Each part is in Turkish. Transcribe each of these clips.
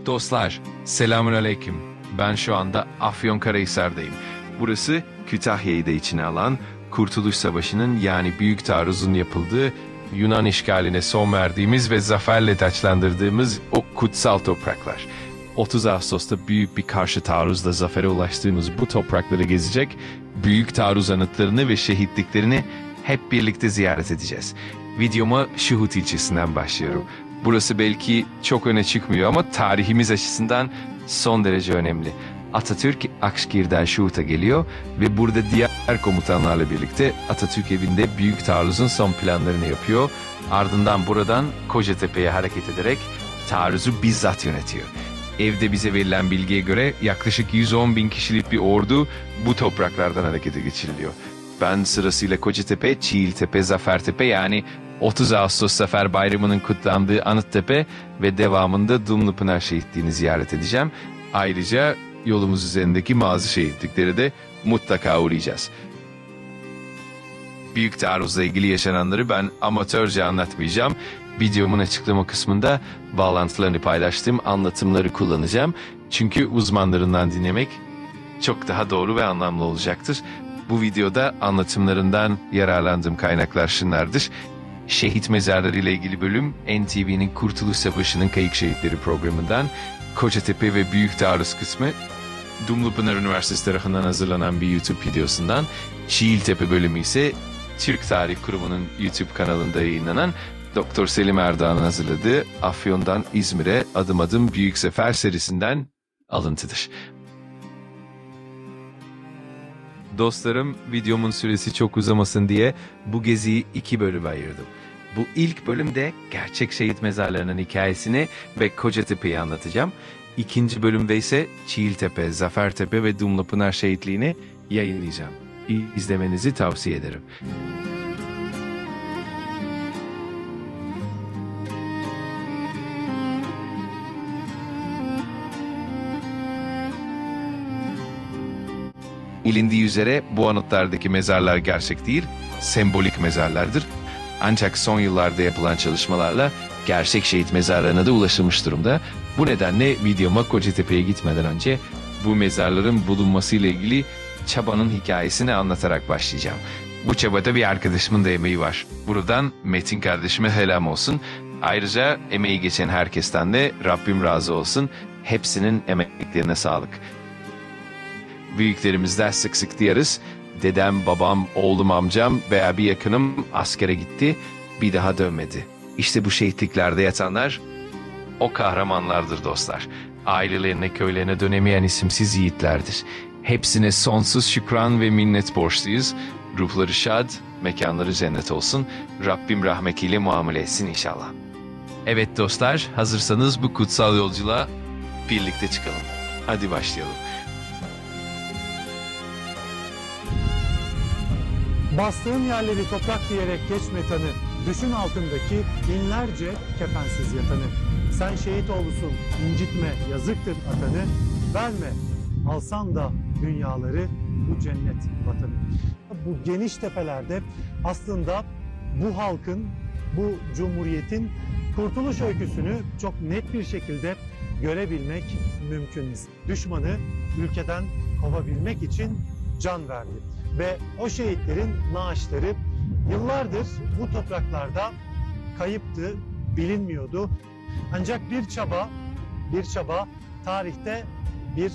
Dostlar, selamünaleyküm. Ben şu anda Afyonkarahisar'dayım. Burası Kütahya'yı da içine alan, Kurtuluş Savaşı'nın yani Büyük Taarruz'un yapıldığı, Yunan işgaline son verdiğimiz ve zaferle taçlandırdığımız o kutsal topraklar. 30 Ağustos'ta büyük bir karşı taarruzla zafere ulaştığımız bu toprakları gezecek, Büyük Taarruz anıtlarını ve şehitliklerini hep birlikte ziyaret edeceğiz. Videoma Şuhut ilçesinden başlıyorum. Burası belki çok öne çıkmıyor ama tarihimiz açısından son derece önemli. Atatürk Akşehir'den Şuhut'a geliyor ve burada diğer komutanlarla birlikte Atatürk evinde Büyük Taarruz'un son planlarını yapıyor. Ardından buradan Kocatepe'ye hareket ederek taarruzu bizzat yönetiyor. Evde bize verilen bilgiye göre yaklaşık 110 bin kişilik bir ordu bu topraklardan harekete geçiriliyor. Ben sırasıyla Kocatepe, Çiğiltepe, Zafertepe yani 30 Ağustos Zafer Bayramı'nın kutlandığı Anıttepe ve devamında Dumlupınar Şehitliği'ni ziyaret edeceğim. Ayrıca yolumuz üzerindeki bazı şehitliklere de mutlaka uğrayacağız. Büyük Taarruz'la ilgili yaşananları ben amatörce anlatmayacağım. Videomun açıklama kısmında bağlantılarını paylaştığım anlatımları kullanacağım. Çünkü uzmanlarından dinlemek çok daha doğru ve anlamlı olacaktır. Bu videoda anlatımlarından yararlandığım kaynaklar şunlardır. Şehit mezarları ile ilgili bölüm NTV'nin Kurtuluş Savaşı'nın Kayık Şehitleri programından, Kocatepe ve Büyük Taarruz kısmı Dumlupınar Üniversitesi tarafından hazırlanan bir YouTube videosundan, Çiğiltepe bölümü ise Türk Tarih Kurumu'nun YouTube kanalında yayınlanan Doktor Selim Erdoğan'ın hazırladığı Afyon'dan İzmir'e Adım Adım Büyük Sefer serisinden alıntıdır. Dostlarım, videomun süresi çok uzamasın diye bu geziyi 2 bölüme ayırdım. Bu ilk bölümde gerçek şehit mezarlarının hikayesini ve Kocatepe'yi anlatacağım. İkinci bölümde ise Çiğiltepe, Zafertepe ve Dumlupınar şehitliğini yayınlayacağım. İzlemenizi tavsiye ederim. Bilindiği üzere bu anıtlardaki mezarlar gerçek değil, sembolik mezarlardır. Ancak son yıllarda yapılan çalışmalarla gerçek şehit mezarlarına da ulaşılmış durumda. Bu nedenle videoma Kocatepe'ye gitmeden önce bu mezarların bulunmasıyla ilgili çabanın hikayesini anlatarak başlayacağım. Bu çabada bir arkadaşımın da emeği var. Buradan Metin kardeşime selam olsun. Ayrıca emeği geçen herkesten de Rabbim razı olsun. Hepsinin emeklerine sağlık. Büyüklerimizden sık sık diyarız. Dedem, babam, oğlum, amcam veya bir yakınım askere gitti, bir daha dönmedi. İşte bu şehitliklerde yatanlar o kahramanlardır dostlar. Ailelerine, köylerine dönemeyen isimsiz yiğitlerdir. Hepsine sonsuz şükran ve minnet borçluyuz. Ruhları şad, mekanları cennet olsun. Rabbim rahmetiyle muamele etsin inşallah. Evet dostlar, hazırsanız bu kutsal yolculuğa birlikte çıkalım. Hadi başlayalım. Bastığın yerleri toprak diyerek geçme tanı, düşün altındaki binlerce kefensiz yatanı. Sen şehit oğlusun, incitme, yazıktır atanı, verme, alsan da dünyaları bu cennet vatanı. Bu geniş tepelerde aslında bu halkın, bu cumhuriyetin kurtuluş öyküsünü çok net bir şekilde görebilmek mümkün. Düşmanı ülkeden kovabilmek için can verdi. Ve o şehitlerin naaşları yıllardır bu topraklarda kayıptı, bilinmiyordu. Ancak bir çaba tarihte bir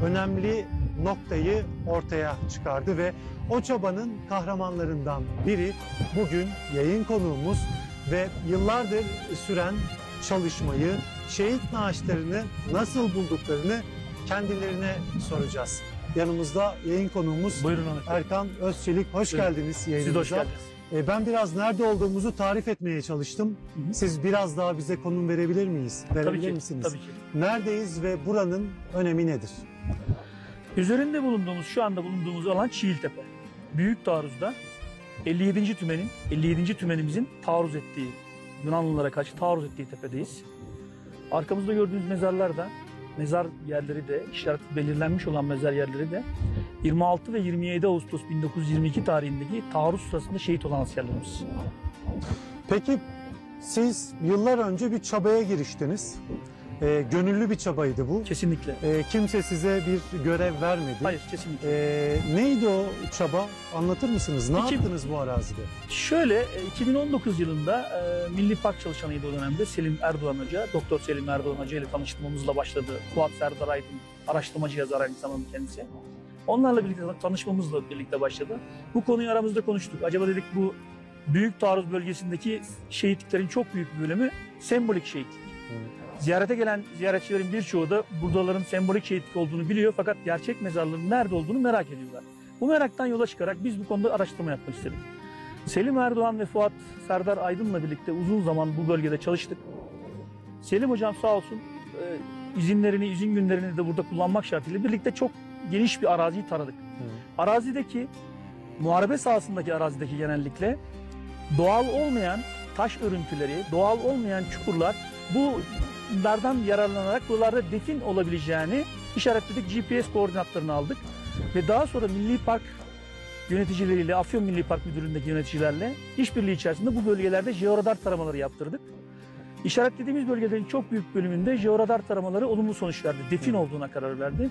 önemli noktayı ortaya çıkardı ve o çabanın kahramanlarından biri bugün yayın konuğumuz ve yıllardır süren çalışmayı, şehit naaşlarını nasıl bulduklarını kendilerine soracağız. Yanımızda yayın konuğumuz Erkan Özçelik. Hoş geldiniz yayınımıza. Siz hoş geldiniz. Ben biraz nerede olduğumuzu tarif etmeye çalıştım. Siz biraz daha bize konum verebilir miyiz? Verebilir misiniz? Tabii ki. Neredeyiz ve buranın önemi nedir? Üzerinde bulunduğumuz, şu anda bulunduğumuz alan Çiğiltepe. Büyük Taarruz'da 57. tümenimizin taarruz ettiği, Yunanlılara karşı taarruz ettiği tepedeyiz. Arkamızda gördüğünüz mezarlar da, mezar yerleri de, işaret belirlenmiş olan mezar yerleri de 26 ve 27 Ağustos 1922 tarihindeki taarruz sırasında şehit olan askerlerimiz. Peki siz yıllar önce bir çabaya giriştiniz. Gönüllü bir çabaydı bu. Kesinlikle. Kimse size bir görev vermedi. Hayır, kesinlikle. Neydi o çaba? Anlatır mısınız? Ne İki- yaptınız bu arazide? Şöyle 2019 yılında Milli Park çalışanıydı o dönemde Selim Erdoğan Hoca, Doktor Selim Erdoğan Hoca ile tanışmamızla başladı. Fuat Serdar Aydın, araştırmacı yazar aynı zamanda kendisi. Onlarla birlikte tanışmamızla birlikte başladı. Bu konuyu aramızda konuştuk. Acaba dedik bu büyük taarruz bölgesindeki şehitliklerin çok büyük bir bölümü sembolik şehitlik. Ziyarete gelen ziyaretçilerin birçoğu da buradaların sembolik şehitlik olduğunu biliyor fakat gerçek mezarlığın nerede olduğunu merak ediyorlar. Bu meraktan yola çıkarak biz bu konuda araştırma yapmak istedik. Selim Erdoğan ve Fuat Serdar Aydın'la birlikte uzun zaman bu bölgede çalıştık. Selim hocam sağ olsun izin günlerini de burada kullanmak şartıyla birlikte çok geniş bir araziyi taradık. Arazideki, muharebe sahasındaki arazideki genellikle doğal olmayan taş örüntüleri, doğal olmayan çukurlar bunlardan yararlanarak buralarda defin olabileceğini işaretledik. GPS koordinatlarını aldık ve daha sonra Milli Park yöneticileriyle, Afyon Milli Park Müdürlüğü'ndeki yöneticilerle işbirliği içerisinde bu bölgelerde jeoradar taramaları yaptırdık. İşaretlediğimiz bölgelerin çok büyük bölümünde jeoradar taramaları olumlu sonuç verdi. Defin olduğuna karar verdi.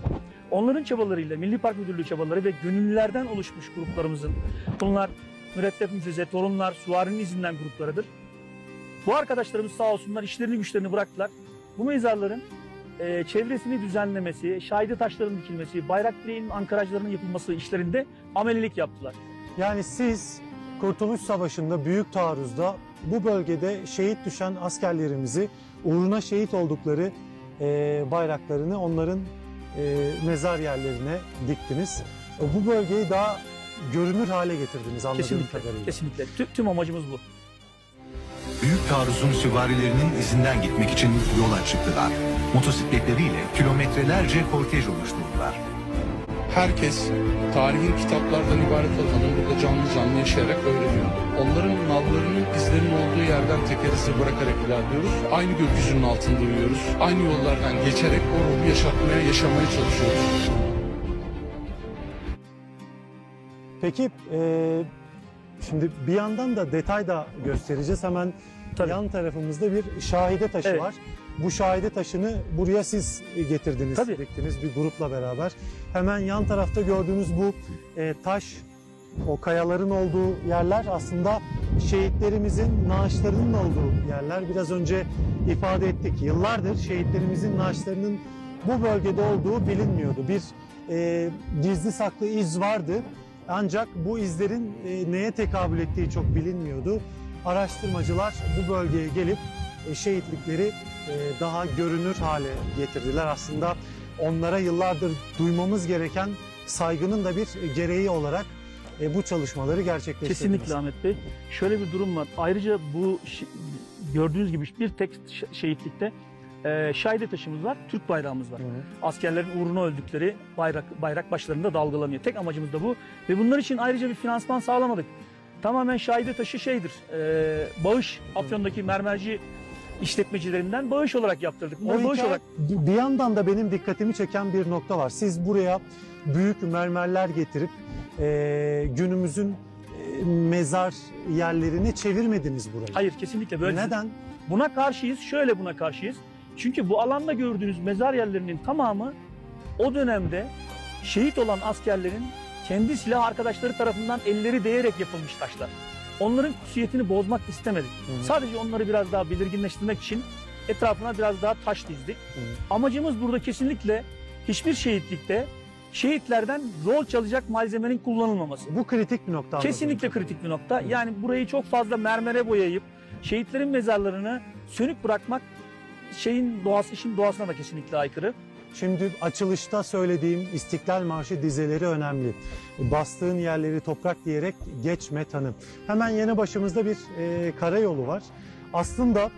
Onların çabalarıyla, Milli Park Müdürlüğü çabaları ve gönüllülerden oluşmuş gruplarımızın, bunlar Mürettep Müfreze, Torunlar, Süvari'nin izinden gruplarıdır. Bu arkadaşlarımız sağ olsunlar işlerini güçlerini bıraktılar. Bu mezarların çevresini düzenlemesi, şahide taşların dikilmesi, bayrak direğinin ankarajlarının yapılması işlerinde amelilik yaptılar. Yani siz Kurtuluş Savaşı'nda, Büyük Taarruz'da bu bölgede şehit düşen askerlerimizi uğruna şehit oldukları bayraklarını onların mezar yerlerine diktiniz. Bu bölgeyi daha görünür hale getirdiniz anladığım kadarıyla. Kesinlikle. Tüm amacımız bu. Büyük taarruzun süvarilerinin izinden gitmek için yola çıktılar. Motosikletleriyle kilometrelerce kortej oluşturdular. Herkes tarihin kitaplardan ibaret olanı burada canlı canlı yaşayarak öğreniyor. Onların nallarının izlerinin olduğu yerden teker izi bırakarak ilerliyoruz. Aynı gökyüzünün altında uyuyoruz. Aynı yollardan geçerek o ruhu yaşamaya çalışıyoruz. Peki şimdi bir yandan da detay da göstereceğiz. Hemen Tabii. yan tarafımızda bir şahide taşı Evet. var. Bu şahide taşını buraya siz getirdiniz, Tabii. diktiniz bir grupla beraber. Hemen yan tarafta gördüğünüz bu taş, o kayaların olduğu yerler aslında şehitlerimizin naaşlarının olduğu yerler. Biraz önce ifade ettik. Yıllardır şehitlerimizin naaşlarının bu bölgede olduğu bilinmiyordu. Bir gizli saklı iz vardı. Ancak bu izlerin neye tekabül ettiği çok bilinmiyordu. Araştırmacılar bu bölgeye gelip şehitlikleri daha görünür hale getirdiler. Aslında onlara yıllardır duymamız gereken saygının da bir gereği olarak bu çalışmaları gerçekleştirdiniz. Kesinlikle Ahmet Bey. Şöyle bir durum var. Ayrıca bu gördüğünüz gibi bir tek şehitlikte şahide taşımız var, Türk bayrağımız var. Hı hı. Askerlerin uğruna öldükleri bayrak başlarında dalgalanıyor. Tek amacımız da bu. Ve bunlar için ayrıca bir finansman sağlamadık. Tamamen şahide taşı bağış, Afyon'daki mermerci işletmecilerinden bağış olarak yaptırdık. Bunları bağış olarak. Bir yandan da benim dikkatimi çeken bir nokta var. Siz buraya büyük mermerler getirip günümüzün mezar yerlerine çevirmediniz burayı. Hayır, kesinlikle böyle. Neden? Buna karşıyız. Şöyle buna karşıyız. Çünkü bu alanda gördüğünüz mezar yerlerinin tamamı o dönemde şehit olan askerlerin kendi silah arkadaşları tarafından elleri değerek yapılmış taşlar. Onların kutsiyetini bozmak istemedik. Hı. Sadece onları biraz daha belirginleştirmek için etrafına biraz daha taş dizdik. Amacımız burada kesinlikle hiçbir şehitlikte şehitlerden rol çalacak malzemenin kullanılmaması. Bu kritik bir nokta. Kesinlikle kritik bir nokta. Yani burayı çok fazla mermere boyayıp şehitlerin mezarlarını sönük bırakmak işin doğasına da kesinlikle aykırı. Şimdi açılışta söylediğim İstiklal Marşı dizeleri önemli. Bastığın yerleri toprak diyerek geçme tanım. Hemen yanı başımızda bir karayolu var. Aslında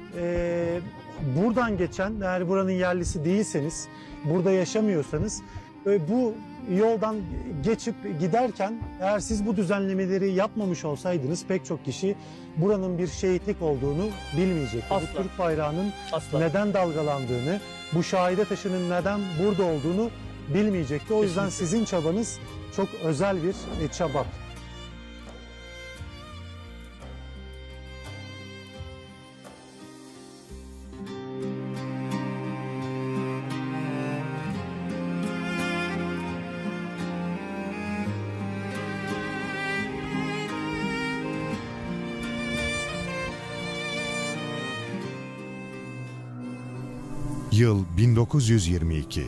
buradan geçen, eğer buranın yerlisi değilseniz, burada yaşamıyorsanız bu yoldan geçip giderken eğer siz bu düzenlemeleri yapmamış olsaydınız pek çok kişi buranın bir şehitlik olduğunu bilmeyecekti. Asla. Bu Türk bayrağının Asla. neden dalgalandığını, bu şahide taşının neden burada olduğunu bilmeyecekti. O yüzden Kesinlikle. sizin çabanız çok özel bir çaba. Yıl 1922.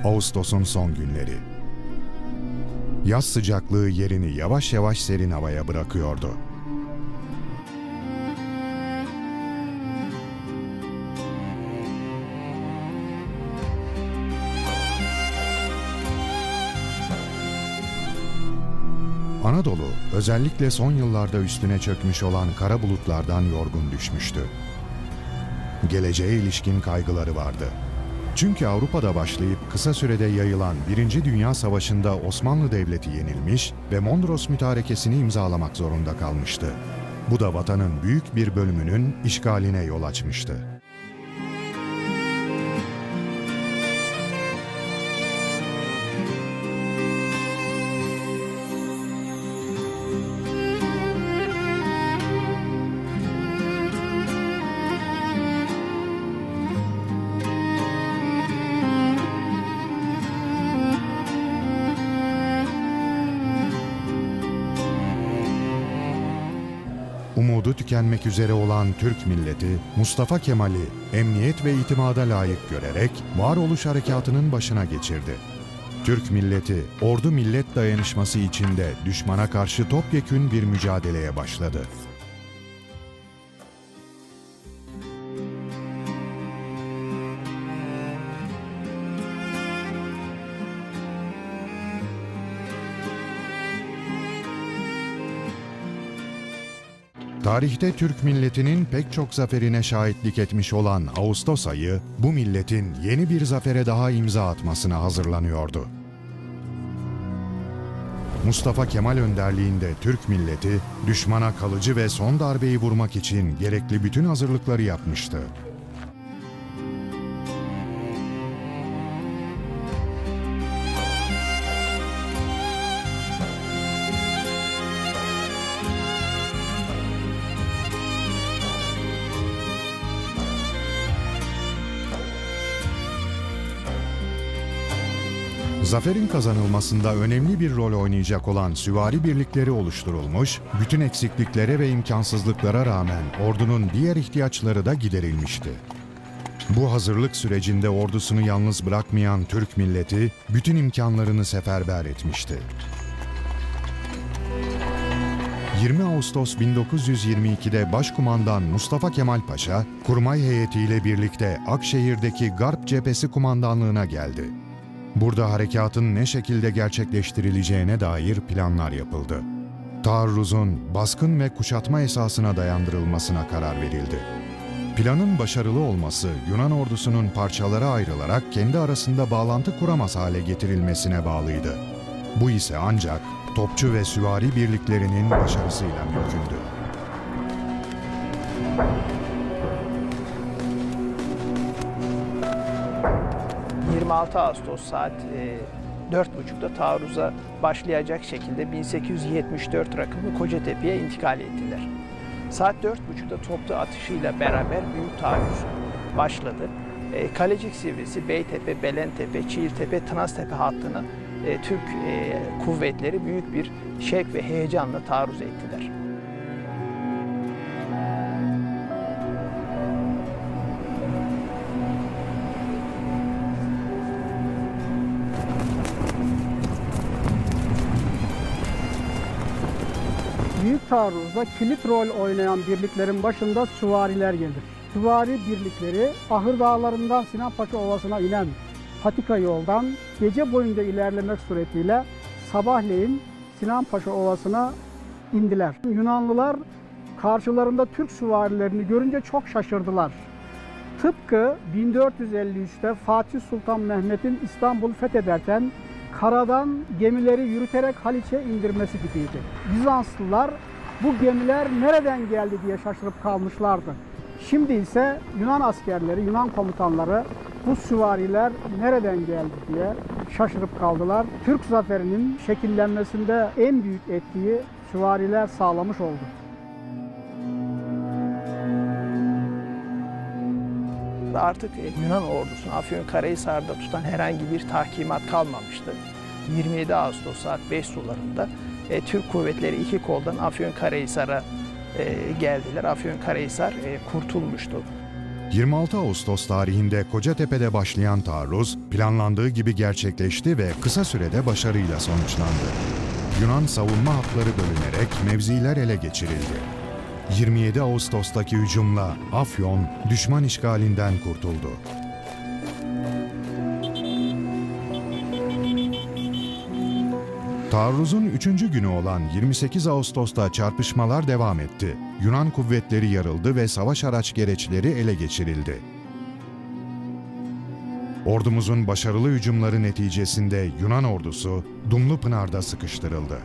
Ağustos'un son günleri. Yaz sıcaklığı yerini yavaş yavaş serin havaya bırakıyordu. Anadolu, özellikle son yıllarda üstüne çökmüş olan kara bulutlardan yorgun düşmüştü. Geleceğe ilişkin kaygıları vardı. Çünkü Avrupa'da başlayıp kısa sürede yayılan 1. Dünya Savaşı'nda Osmanlı Devleti yenilmiş ve Mondros Mütarekesi'ni imzalamak zorunda kalmıştı. Bu da vatanın büyük bir bölümünün işgaline yol açmıştı. Umudu tükenmek üzere olan Türk milleti, Mustafa Kemal'i emniyet ve itimada layık görerek varoluş harekatının başına geçirdi. Türk milleti, ordu-millet dayanışması içinde düşmana karşı topyekün bir mücadeleye başladı. Tarihte Türk milletinin pek çok zaferine şahitlik etmiş olan Ağustos ayı, bu milletin yeni bir zafere daha imza atmasına hazırlanıyordu. Mustafa Kemal önderliğinde Türk milleti, düşmana kalıcı ve son darbeyi vurmak için gerekli bütün hazırlıkları yapmıştı. Zaferin kazanılmasında önemli bir rol oynayacak olan süvari birlikleri oluşturulmuş, bütün eksikliklere ve imkansızlıklara rağmen ordunun diğer ihtiyaçları da giderilmişti. Bu hazırlık sürecinde ordusunu yalnız bırakmayan Türk milleti, bütün imkanlarını seferber etmişti. 20 Ağustos 1922'de Başkumandan Mustafa Kemal Paşa, kurmay heyetiyle birlikte Akşehir'deki Garp Cephesi kumandanlığına geldi. Burada harekatın ne şekilde gerçekleştirileceğine dair planlar yapıldı. Taarruzun baskın ve kuşatma esasına dayandırılmasına karar verildi. Planın başarılı olması Yunan ordusunun parçalara ayrılarak kendi arasında bağlantı kuramaz hale getirilmesine bağlıydı. Bu ise ancak topçu ve süvari birliklerinin başarısıyla mümkündü. 26 Ağustos saat 4.30'da taarruza başlayacak şekilde 1874 rakımlı Kocatepe'ye intikal ettiler. Saat 4.30'da toplu atışıyla beraber büyük taarruz başladı. Kalecik Sivrisi, Beytepe, Belentepe, Çiğiltepe, Tınaztepe hattını Türk kuvvetleri büyük bir şevk ve heyecanla taarruz ettiler. Büyük taarruzda kilit rol oynayan birliklerin başında süvariler gelir. Süvari birlikleri Ahır Dağları'ndan Sinanpaşa Ovası'na inen patika yoldan gece boyunca ilerlemek suretiyle sabahleyin Sinanpaşa Ovası'na indiler. Yunanlılar karşılarında Türk süvarilerini görünce çok şaşırdılar. Tıpkı 1453'te Fatih Sultan Mehmet'in İstanbul'u fethederken karadan gemileri yürüterek Haliç'e indirmesi gibiydi. Bizanslılar bu gemiler nereden geldi diye şaşırıp kalmışlardı. Şimdi ise Yunan askerleri, Yunan komutanları bu süvariler nereden geldi diye şaşırıp kaldılar. Türk zaferinin şekillenmesinde en büyük etkiyi süvariler sağlamış oldu. Artık Yunan ordusunu Afyonkarahisar'da tutan herhangi bir tahkimat kalmamıştı. 27 Ağustos saat 5 sularında Türk kuvvetleri iki koldan Afyonkarahisar'a geldiler. Afyonkarahisar kurtulmuştu. 26 Ağustos tarihinde Kocatepe'de başlayan taarruz planlandığı gibi gerçekleşti ve kısa sürede başarıyla sonuçlandı. Yunan savunma hatları bölünerek mevziler ele geçirildi. 27 Ağustos'taki hücumla Afyon düşman işgalinden kurtuldu. Taarruzun 3. günü olan 28 Ağustos'ta çarpışmalar devam etti. Yunan kuvvetleri yarıldı ve savaş araç gereçleri ele geçirildi. Ordumuzun başarılı hücumları neticesinde Yunan ordusu Dumlupınar'da sıkıştırıldı.